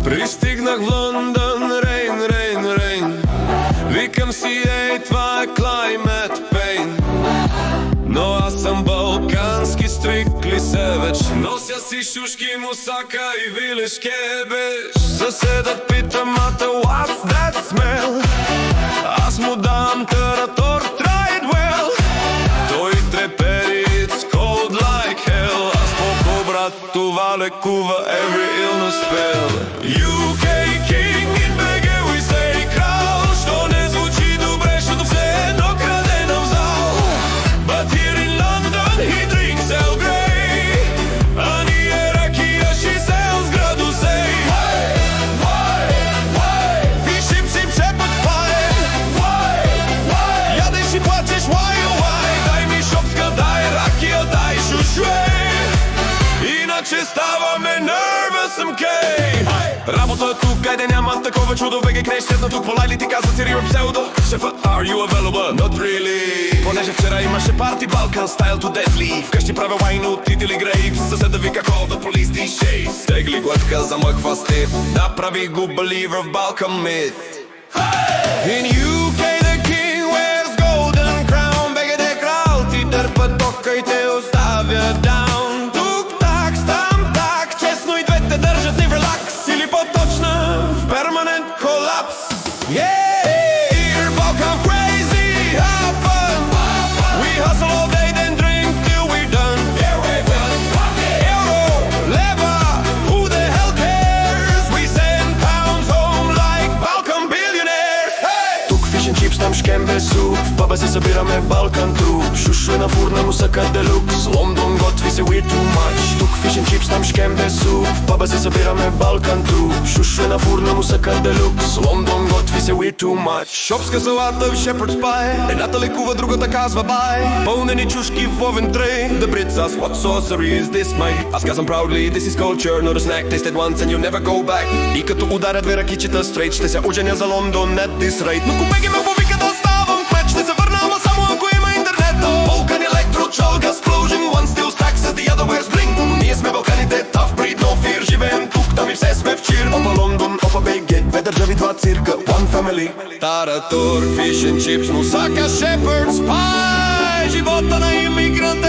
Пристигнах в Лондон, рейн. Викам си, ей, това е Climate Pain. Но аз съм балкански стрикли севеч. Нося си шушки, мусака и вилеш кебеш. Съседът пита мата, what's that smell? Аз му дам тератор, try it well. Той трепери, it's cold like hell. Аз поко, брат, това лекува every illness spell. UK King in BG we say крал. Що не звучи добре, защото все едно крадена в зал. But here in London he drinks Earl Grey. А ние ракия, she sells градусей. Ви шип шепът файн. Ядеш и плачеш, why? Дай ми шопска, дай ракия, дай шушуей. Иначе ставаме nervous MK. Работа е тук, айде няма такова чудо. ВГ креш седна тук, полай ли ти казва си рима псевдо? Шефът, are you available? Not really. Понеже вчера имаше парти, Balkan style to deadly. Вкъщи правя вайн от титили грейпс. Съседа вика call the police these shades. Тегли глътка, замъква стив. Направи го believer в Balkan myth. In UK the king wears golden crown. БГ де крал, ти дърпа тока и те оставя down. Държат ни в релакс или по-точно в перманент колапс. Yeah, Balkan crazy, have fun. We hustle all day, then drink till we're done. Euro, lever, who the hell cares? We send pounds home like Balkan billionaires. Hey! Тук fish and chips, там шкембе суп. В паба се събираме Балкан труп. Шушу е на фурна, мусака делюкс. Лондон готви се we're too much. Тук fish and chips, там шкембе суп. В паба се събираме Балкан труп. Шушу е на фурна, мусака делюкс. Лондон готви се we're too much. Шопска салата в Shepherd's Pie. Едната лекува, другата казва бай. Пълнени чушки в овен трей. The Brits ask what sorcery is this, mate? Аз казвам proudly, this is culture, not a snack tasted once and you never go back. И като ударят две ракичета straight, ще се оженя за Лондон at this rate. Но купеги ме повика да ставам кмет. Ще се върна, ама само ако има интернет. Balkan electro chalk explosion. One still stacks as the other wears bling. Ние сме Балканите, tough breed, no fear. Живеем тук, там и все сме в чир. Опа Лондон, опа БГ, две държави, два цирка, one family. Таратур, fish and chips, мусака, Shepherd's Pie. Живота на иммигрант